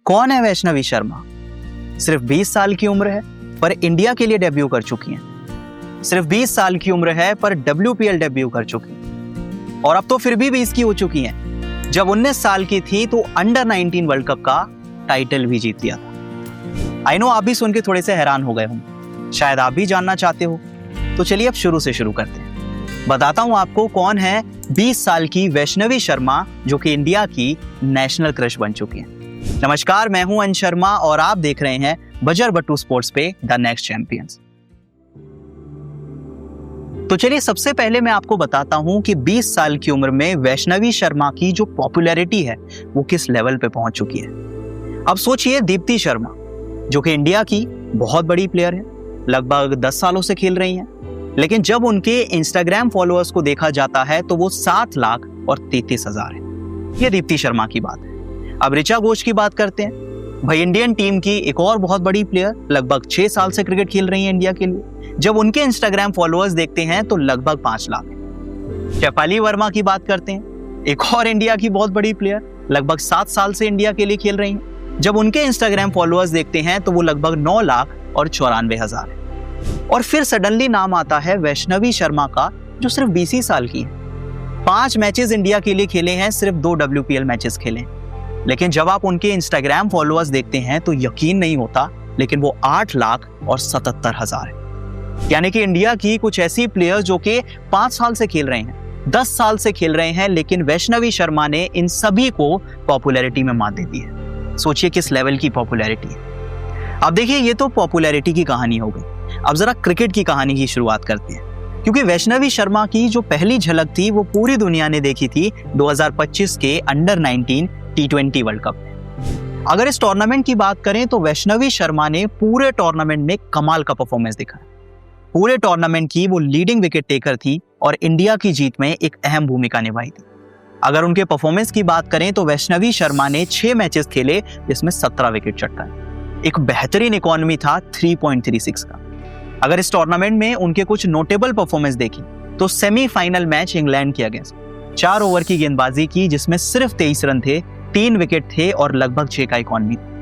कौन है वैष्णवी शर्मा? सिर्फ 20 साल की उम्र है पर इंडिया के लिए डेब्यू कर चुकी हैं। सिर्फ 20 साल की उम्र है पर WPL डेब्यू कर चुकी हैं। और अब तो फिर भी 20 की हो चुकी हैं। जब 19 साल की थी तो अंडर 19 वर्ल्ड कप का टाइटल भी जीत लिया था। आई नो आप भी सुन के थोड़े से हैरान हो गए होंगे, शायद आप भी जानना चाहते हो। तो चलिए अब शुरू से शुरू करते हैं। बताता हूं आपको कौन है 20 साल की वैष्णवी शर्मा जो कि इंडिया की नेशनल क्रश बन चुकी है। नमस्कार, मैं हूं अंश शर्मा और आप देख रहे हैं बजर बट्टू स्पोर्ट्स पे द नेक्स्ट चैंपियंस। तो चलिए सबसे पहले मैं आपको बताता हूं कि 20 साल की उम्र में वैष्णवी शर्मा की जो पॉपुलैरिटी है वो किस लेवल पे पहुंच चुकी है। अब सोचिए दीप्ति शर्मा जो कि इंडिया की बहुत बड़ी प्लेयर है, लगभग 10 सालों से खेल रही हैं, लेकिन जब उनके इंस्टाग्राम फॉलोअर्स को देखा जाता है तो वो 7,33,000 है। ये दीप्ति शर्मा की बात है। अब ऋचा घोष की बात करते हैं। भाई इंडियन टीम की एक और बहुत बड़ी प्लेयर, लगभग 6 साल से क्रिकेट खेल रही है इंडिया के लिए। जब उनके इंस्टाग्राम फॉलोअर्स देखते हैं तो लगभग 5 लाख है। शेफाली वर्मा की बात करते हैं, एक और इंडिया की बहुत बड़ी प्लेयर, लगभग 7 साल से इंडिया के लिए खेल रही हैं। जब उनके इंस्टाग्राम फॉलोअर्स देखते हैं तो वो लगभग 9,94,000 है। और फिर सडनली नाम आता है वैष्णवी शर्मा का जो सिर्फ 20 ही साल की है। 5 मैचेस इंडिया के लिए खेले हैं, सिर्फ 2 WPL मैचेस खेले हैं। लेकिन जब आप उनके इंस्टाग्राम फॉलोअर्स देखते हैं तो यकीन नहीं होता, लेकिन वो 8,77,000 है। यानी कि इंडिया की कुछ ऐसी प्लेयर्स जो कि 5 साल से खेल रहे हैं, 10 साल से खेल रहे हैं, लेकिन वैष्णवी शर्मा ने इन सभी को पॉपुलैरिटी में मात दे दी है। सोचिए किस लेवल की पॉपुलैरिटी है। अब देखिए ये तो पॉपुलैरिटी की कहानी हो गई। अब जरा क्रिकेट की कहानी की शुरुआत करते हैं, क्योंकि वैष्णवी शर्मा की जो पहली झलक थी वो पूरी दुनिया ने देखी थी 2025 के अंडर 19 T20 वर्ल्ड कप में। अगर इस टूर्नामेंट की बात करें तो वैष्णवी शर्मा ने पूरे टूर्नामेंट में कमाल का परफॉर्मेंस दिखाया। पूरे टूर्नामेंट की वो लीडिंग विकेट टेकर थी और इंडिया की जीत में एक अहम भूमिका निभाई थी। अगर उनके परफॉर्मेंस की बात करें तो वैष्णवी शर्मा ने 6 मैचेस खेले जिसमें 17 विकेट चटकाए। एक बेहतरीन इकोनॉमी था 3.36 का। अगर इस टूर्नामेंट में उनके कुछ नोटेबल परफॉर्मेंस देखी तो सेमीफाइनल मैच इंग्लैंड के अगेंस्ट 4 ओवर की गेंदबाजी की जिसमें सिर्फ 23 रन थे, 3 विकेट थे और लगभग 6 का इकोनॉमी था।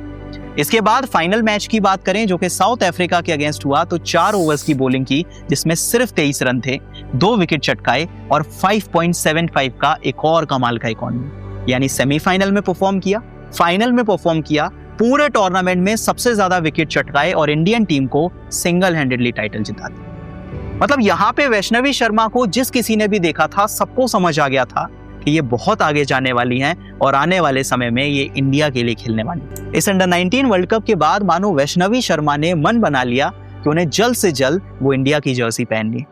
इसके बाद फाइनल मैच की बात करें जो कि साउथ अफ्रीका के अगेंस्ट हुआ तो 4 ओवर्स की बॉलिंग की जिसमें सिर्फ 23 रन थे, 2 विकेट चटकाए और 5.75 का एक और कमाल का इकोनॉमी। यानी सेमीफाइनल में परफॉर्म किया, फाइनल में परफॉर्म किया, पूरे टूर्नामेंट में सबसे ज्यादा विकेट चटकाए और इंडियन टीम को सिंगल हैंडेडली टाइटल जिता दिया। मतलब यहाँ पे वैष्णवी शर्मा को जिस किसी ने भी देखा था सबको समझ आ गया था कि ये बहुत आगे जाने वाली हैं और आने वाले समय में ये इंडिया के लिए खेलने वाली। इस अंडर 19 वर्ल्ड कप के बाद मानो वैष्णवी शर्मा ने मन बना लिया कि उन्हें जल्द से जल्द वो इंडिया की जर्सी पहननी।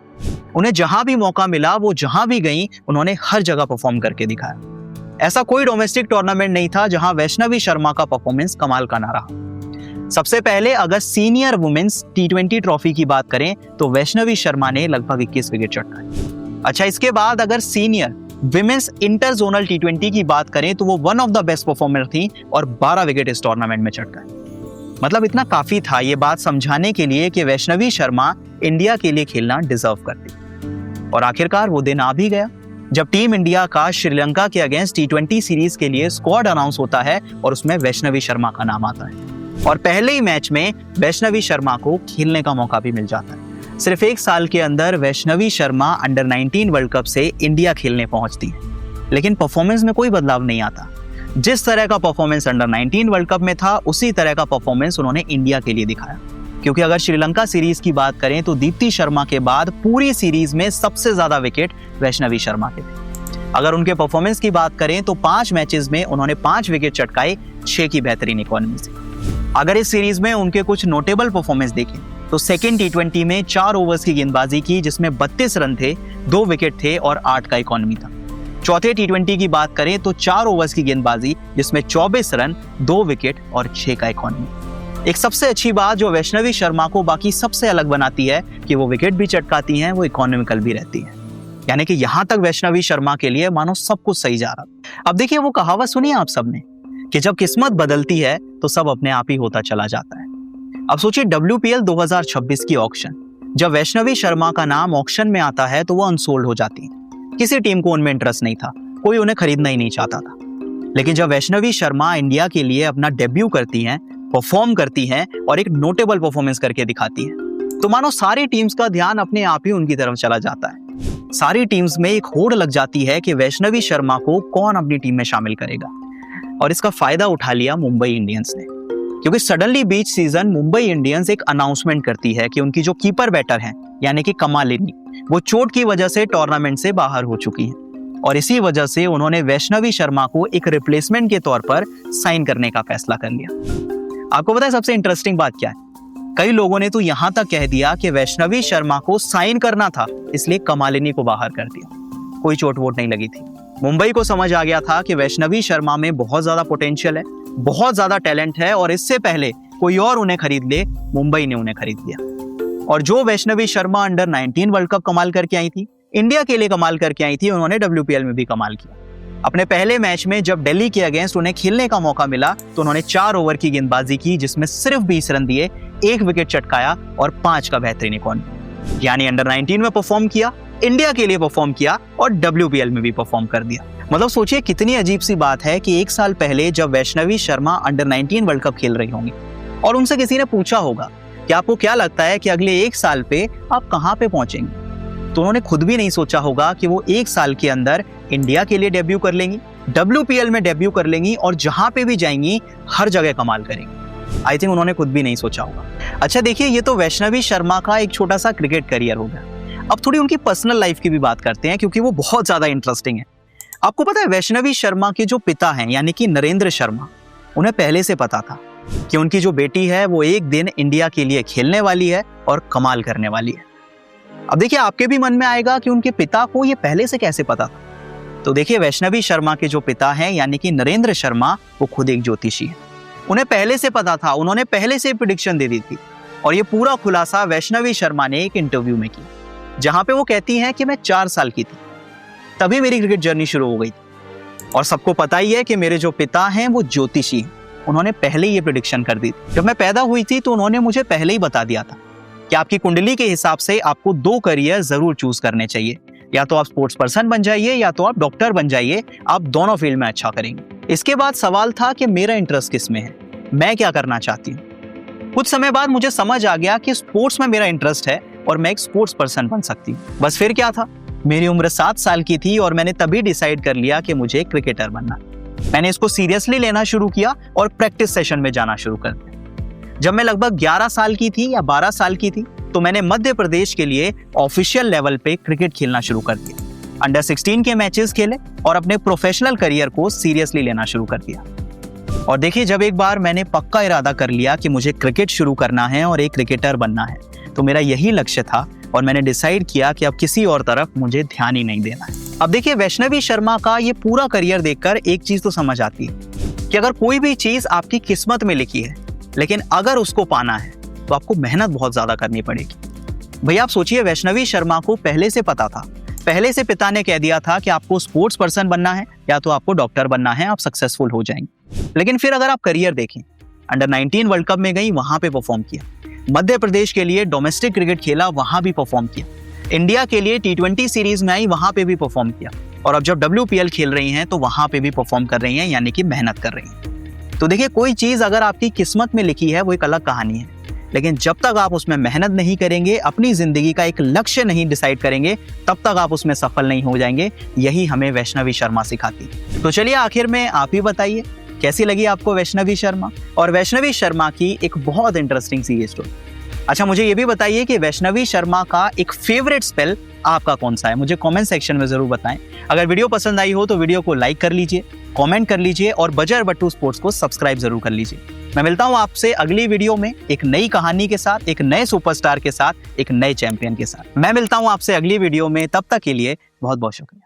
उन्हें जहां भी मौका मिला वो जहां भी गई उन्होंने हर जगह परफॉर्म करके दिखाया। ऐसा कोई डोमेस्टिक टूर्नामेंट नहीं था जहां वैष्णवी शर्मा का परफॉर्मेंस कमाल का ना रहा। सबसे पहले अगर सीनियर वुमेन्स T20 ट्रॉफी की बात करें तो वैष्णवी शर्मा ने लगभग 21 विकेट चटकाए। अच्छा, इसके बाद अगर senior women's inter zonal T20 की बात करें तो वो one of the best performer थी और 12 विकेट इस टूर्नामेंट में चटकाए। मतलब इतना काफी था ये बात समझाने के लिए कि वैष्णवी शर्मा इंडिया के लिए खेलना डिजर्व करती। और आखिरकार वो दिन आ भी गया जब टीम इंडिया का श्रीलंका के अगेंस्ट T20 सीरीज के लिए स्क्वाड अनाउंस होता है और उसमें वैष्णवी शर्मा का नाम आता है और पहले ही मैच में वैष्णवी शर्मा को खेलने का मौका भी मिल जाता है। सिर्फ 1 साल के अंदर Vaishnavi Sharma under 19 world cup से इंडिया खेलने पहुंचती है, लेकिन परफॉर्मेंस में कोई बदलाव नहीं आता। जिस तरह का परफॉर्मेंस अंडर 19 वर्ल्ड कप में था उसी तरह का परफॉर्मेंस उन्होंने इंडिया के लिए दिखाया। क्योंकि अगर श्रीलंका सीरीज की बात करें तो दीप्ति शर्मा के बाद पूरी सीरीज में सबसे ज्यादा विकेट वैष्णवी शर्मा के थे। अगर उनके परफॉर्मेंस की बात करें तो 5 मैचेस में उन्होंने 5 विकेट चटकाए, 6 की बेहतरीन इकोनॉमी से। अगर इस सीरीज में उनके कुछ नोटेबल परफॉर्मेंस देखें तो सेकेंड T20 में 4 ओवर्स की गेंदबाजी की जिसमें 32 रन थे, 2 विकेट थे और 8 का इकोनॉमी था। चौथे T20 की बात करें तो 4 ओवर्स की गेंदबाजी जिसमें 24 रन, 2 विकेट और 6 का इकोनॉमी। एक सबसे अच्छी बात जो वैष्णवी शर्मा को बाकी सबसे अलग बनाती है कि वो विकेट भी चटकाती हैं, वो इकोनॉमिकल भी रहती है। यानी कि यहां तक वैष्णवी शर्मा के लिए मानो सब कुछ सही जा रहा। अब देखिए वो कहावत सुनी आप सबने कि जब किस्मत बदलती है तो सब अपने आप ही होता चला जाता है। अब सोचिए WPL 2026 की ऑक्शन, जब वैष्णवी शर्मा का नाम ऑक्शन में आता है तो वो अनसोल्ड हो जाती है। किसी टीम को उनमें इंटरेस्ट नहीं था, कोई उन्हें खरीदना ही नहीं चाहता था। लेकिन जब वैष्णवी शर्मा इंडिया के लिए अपना डेब्यू करती हैं, परफॉर्म करती हैं और एक नोटेबल परफॉर्मेंस करके दिखाती हैं, तो मानो सारी टीम्स का ध्यान अपने आप ही उनकी तरफ चला जाता है। सारी टीम्स में एक होड़ लग जाती है कि वैष्णवी शर्मा को कौन अपनी टीम में शामिल करेगा। और इसका फायदा उठा लिया मुंबई इंडियंस ने, क्योंकि सडनली बीच सीजन मुंबई इंडियंस एक अनाउंसमेंट करती है कि उनकी जो कीपर बैटर हैं यानी कि कमालिनी, वो चोट की वजह से टूर्नामेंट से बाहर हो चुकी हैं। और इसी वजह से उन्होंने वैष्णवी शर्मा को एक रिप्लेसमेंट के तौर पर साइन करने का फैसला कर लिया। आपको पता है सबसे इंटरेस्टिंग बात क्या है? कई लोगों ने तो यहां तक कह दिया कि वैष्णवी शर्मा को साइन करना था, इसलिए कमालिनी को बाहर कर दिया। कोई चोट वोट नहीं लगी थी। मुंबई को समझ आ गया था कि वैष्णवी शर्मा में बहुत ज्यादा पोटेंशियल है, बहुत ज्यादा टैलेंट है, और इससे पहले कोई और उन्हें खरीद ले, मुंबई ने उन्हें खरीद लिया। और जो Vaishnavi Sharma under 19 world cup कमाल करके आई थी, इंडिया के लिए कमाल करके आई थी, उन्होंने WPL में भी कमाल किया। अपने पहले मैच में जब दिल्ली के अगेंस्ट उन्हें खेलने का मौका मिला तो उन्होंने 4 ओवर की गेंदबाजी की, जिसमें सिर्फ 20 रन दिए, 1 विकेट चटकाया और 5 का बेहतरीन इकॉनमी। यानी अंडर 19 में परफॉर्म किया, इंडिया के लिए परफॉर्म किया और WPL में भी परफॉर्म कर दिया। मतलब सोचिए कितनी अजीब सी बात है कि 1 साल पहले जब Vaishnavi Sharma under 19 world cup खेल रही होंगी और उनसे किसी ने पूछा होगा कि आपको क्या लगता है कि अगले 1 साल पे आप कहां पे पहुंचेंगे, तो उन्होंने खुद भी नहीं सोचा होगा कि वो 1 साल के अंदर इंडिया के लिए डेब्यू कर लेंगी, WPL में डेब्यू कर लेंगी और जहां पे भी जाएंगी हर जगह कमाल करेंगी। आई थिंक उन्होंने खुद भी नहीं सोचा होगा। अच्छा देखिए, ये तो वैष्णवी शर्मा का एक छोटा सा क्रिकेट करियर हो गया। अब थोड़ी उनकी पर्सनल लाइफ की भी बात करते हैं, क्योंकि वो बहुत ज्यादा इंटरेस्टिंग है। आपको पता है वैष्णवी शर्मा के जो पिता हैं यानी कि नरेंद्र शर्मा, उन्हें पहले से पता था कि उनकी जो बेटी है वो एक दिन इंडिया के लिए खेलने वाली है और कमाल करने वाली है। अब देखिए, आपके भी मन में आएगा कि उनके पिता को ये पहले से कैसे पता था। तो देखिए, वैष्णवी शर्मा के जो पिता हैं यानी कि नरेंद्र शर्मा, वो खुद एक ज्योतिषी है। उन्हें पहले से पता था, उन्होंने पहले से प्रेडिक्शन दे दी थी। और ये पूरा खुलासा वैष्णवी शर्मा ने एक इंटरव्यू में किया, जहां पे वो कहती हैं कि मैं 4 साल की थी, तभी मेरी क्रिकेट जर्नी शुरू हो गई थी। और सबको पता ही है कि मेरे जो पिता हैं वो ज्योतिषी हैं, उन्होंने पहले ही ये प्रेडिक्शन कर दी थी। जब मैं पैदा हुई थी तो उन्होंने मुझे पहले ही बता दिया था कि आपकी कुंडली के हिसाब से आपको 2 करियर जरूर चूज करने चाहिए, या तो आप स्पोर्ट्स पर्सन बन जाइए या तो आप डॉक्टर बन जाइए, आप दोनों फील्ड में अच्छा करेंगे। इसके बाद सवाल था कि मेरा इंटरेस्ट किस में है, मैं क्या करना चाहती हूँ। कुछ समय बाद मुझे समझ आ गया कि स्पोर्ट्स में मेरा इंटरेस्ट है और मैं एक स्पोर्ट्स पर्सन बन सकती हूँ। बस फिर क्या था, मेरी उम्र 7 साल की थी और मैंने तभी डिसाइड कर लिया कि मुझे क्रिकेटर बनना। मैंने इसको सीरियसली लेना शुरू किया और प्रैक्टिस सेशन में जाना शुरू कर दिया। जब मैं लगभग 11 साल की थी या 12 साल की थी तो मैंने मध्य प्रदेश के लिए ऑफिशियल लेवल पे क्रिकेट खेलना शुरू कर दिया। अंडर 16 के मैचेस खेले और अपने प्रोफेशनल करियर को सीरियसली लेना शुरू कर दिया। और देखिए, जब एक बार मैंने पक्का इरादा कर लिया कि मुझे क्रिकेट शुरू करना है और एक क्रिकेटर बनना है, तो मेरा यही लक्ष्य था और मैंने डिसाइड किया कि अब किसी और तरफ मुझे ध्यान ही नहीं देना है। अब देखिए, वैष्णवी शर्मा का ये पूरा करियर देखकर एक चीज तो समझ आती है कि अगर कोई भी चीज आपकी किस्मत में लिखी है, लेकिन अगर उसको पाना है तो आपको मेहनत बहुत ज्यादा करनी पड़ेगी। भैया आप सोचिए, वैष्णवी शर्मा को पहले से पता था, पहले से पिता ने कह दिया था कि आपको स्पोर्ट्स पर्सन बनना है या तो आपको डॉक्टर बनना है, आप सक्सेसफुल हो जाएंगे। लेकिन फिर अगर आप करियर देखें, अंडर 19 वर्ल्ड कप में गई, वहां पे परफॉर्म किया, मध्य प्रदेश के लिए डोमेस्टिक क्रिकेट खेला, वहां भी परफॉर्म किया, इंडिया के लिए T20 सीरीज में आई, वहां पे भी परफॉर्म किया, और अब जब WPL खेल रही हैं तो वहां पे भी परफॉर्म कर रही हैं, यानी कि मेहनत कर रही हैं। तो देखिए, कोई चीज अगर आपकी किस्मत में लिखी है वो एक अलग कहानी है, लेकिन जब तक आप उसमें मेहनत नहीं करेंगे, अपनी जिंदगी का एक लक्ष्य नहीं डिसाइड करेंगे, तब तक आप उसमें सफल नहीं हो जाएंगे। यही हमें वैष्णवी शर्मा सिखाती है। तो चलिए, आखिर में आप ही बताइए कैसी लगी आपको वैष्णवी शर्मा, और वैष्णवी शर्मा की एक बहुत इंटरेस्टिंग सी स्टोरी। अच्छा, मुझे ये भी बताइए कि वैष्णवी शर्मा का एक फेवरेट स्पेल आपका कौन सा है, मुझे कमेंट सेक्शन में जरूर बताएं। अगर वीडियो पसंद आई हो तो वीडियो को लाइक कर लीजिए, कमेंट कर लीजिए और बजर बट्टू स्पोर्ट्स को सब्सक्राइब जरूर कर लीजिए। मैं मिलता हूं आपसे अगली वीडियो में एक नई कहानी के साथ, एक नए सुपरस्टार के साथ, एक नए चैंपियन के साथ। मैं मिलता हूं आपसे अगली वीडियो में, तब तक के लिए बहुत बहुत शुक्रिया।